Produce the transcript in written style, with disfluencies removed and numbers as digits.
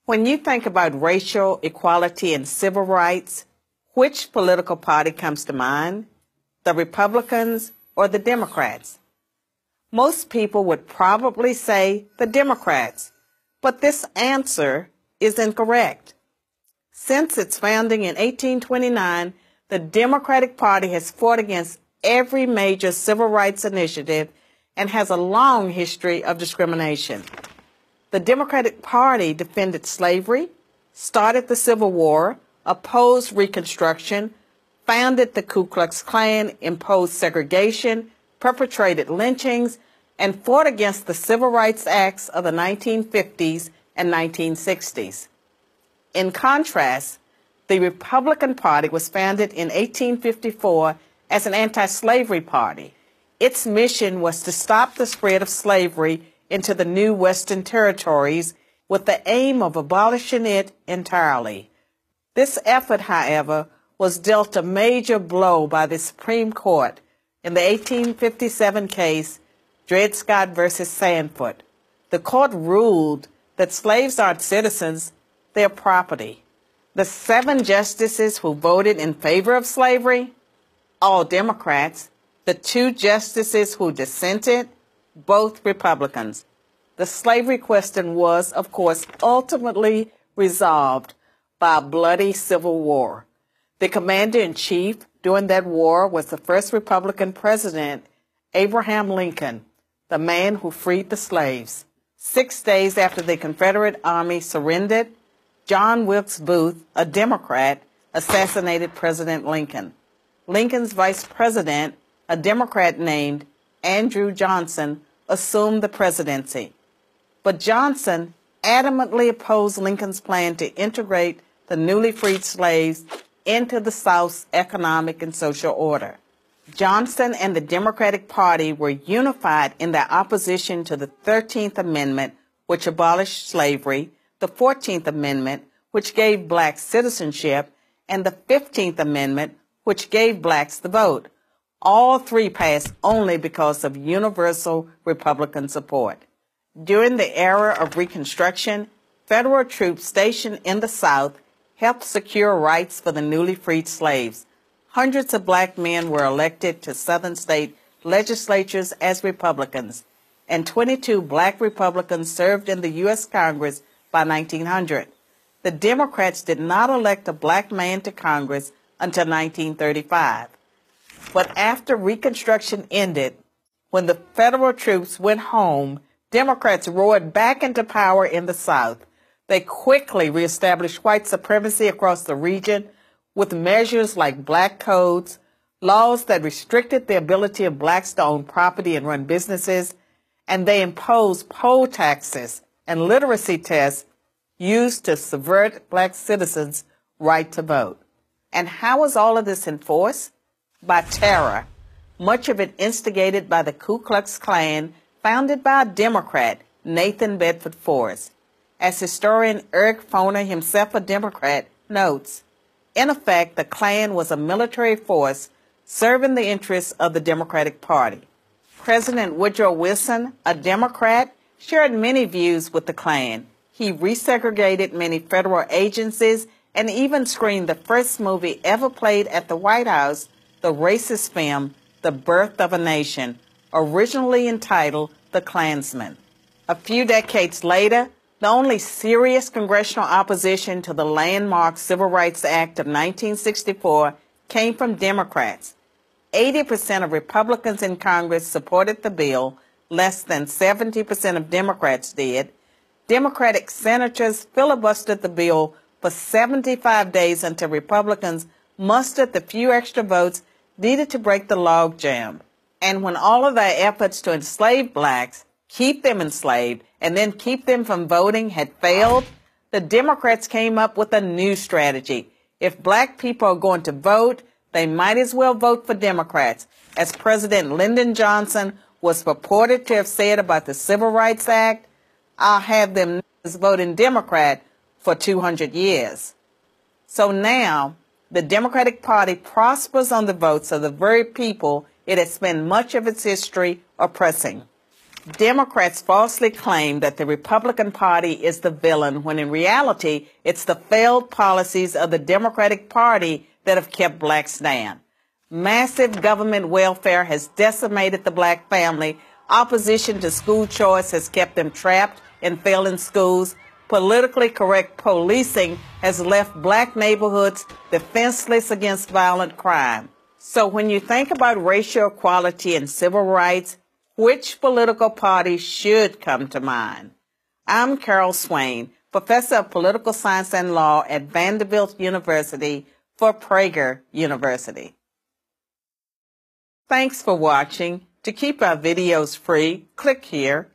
When you think about racial equality and civil rights, which political party comes to mind? The Republicans or the Democrats? Most people would probably say the Democrats, but this answer is incorrect. Since its founding in 1829, the Democratic Party has fought against every major civil rights initiative and has a long history of discrimination. The Democratic Party defended slavery, started the Civil War, opposed Reconstruction, founded the Ku Klux Klan, imposed segregation, perpetrated lynchings, and fought against the Civil Rights Acts of the 1950s and 1960s. In contrast, the Republican Party was founded in 1854 as an anti-slavery party. Its mission was to stop the spread of slavery into the new Western territories with the aim of abolishing it entirely. This effort, however, was dealt a major blow by the Supreme Court in the 1857 case Dred Scott versus Sandford. The court ruled that slaves aren't citizens, they're property. The 7 justices who voted in favor of slavery, all Democrats. The 2 justices who dissented, both Republicans. The slavery question was, of course, ultimately resolved by a bloody civil war. The commander-in-chief during that war was the first Republican president, Abraham Lincoln, the man who freed the slaves. 6 days after the Confederate Army surrendered, John Wilkes Booth, a Democrat, assassinated President Lincoln. Lincoln's vice president, a Democrat named Andrew Johnson, assumed the presidency. But Johnson adamantly opposed Lincoln's plan to integrate the newly freed slaves into the South's economic and social order. Johnson and the Democratic Party were unified in their opposition to the 13th Amendment, which abolished slavery, the 14th Amendment, which gave blacks citizenship, and the 15th Amendment, which gave blacks the vote. All 3 passed only because of universal Republican support. During the era of Reconstruction, federal troops stationed in the South helped secure rights for the newly freed slaves. Hundreds of black men were elected to Southern state legislatures as Republicans, and 22 black Republicans served in the U.S. Congress by 1900. The Democrats did not elect a black man to Congress until 1935. But after Reconstruction ended, when the federal troops went home, Democrats roared back into power in the South. They quickly reestablished white supremacy across the region with measures like black codes, laws that restricted the ability of blacks to own property and run businesses, and they imposed poll taxes and literacy tests used to subvert black citizens' right to vote. And how was all of this enforced? By terror, much of it instigated by the Ku Klux Klan, founded by a Democrat, Nathan Bedford Forrest. As historian Eric Foner, himself a Democrat, notes, in effect, the Klan was a military force serving the interests of the Democratic Party. President Woodrow Wilson, a Democrat, shared many views with the Klan. He resegregated many federal agencies and even screened the first movie ever played at the White House, the racist film, The Birth of a Nation, originally entitled The Klansman. A few decades later, the only serious congressional opposition to the landmark Civil Rights Act of 1964 came from Democrats. 80% of Republicans in Congress supported the bill, less than 70% of Democrats did. Democratic senators filibustered the bill for 75 days until Republicans mustered the few extra votes needed to break the logjam. And when all of their efforts to enslave blacks, keep them enslaved, and then keep them from voting had failed, the Democrats came up with a new strategy. If black people are going to vote, they might as well vote for Democrats, as President Lyndon Johnson was purported to have said about the Civil Rights Act. I'll have them voting Democrat for 200 years. So now, the Democratic Party prospers on the votes of the very people it has spent much of its history oppressing. Democrats falsely claim that the Republican Party is the villain, when in reality, it's the failed policies of the Democratic Party that have kept blacks down. Massive government welfare has decimated the black family. Opposition to school choice has kept them trapped in failing schools. Politically correct policing has left black neighborhoods defenseless against violent crime. So when you think about racial equality and civil rights, which political party should come to mind? I'm Carol Swain, professor of political science and law at Vanderbilt University for Prager University. Thanks for watching. To keep our videos free, click here.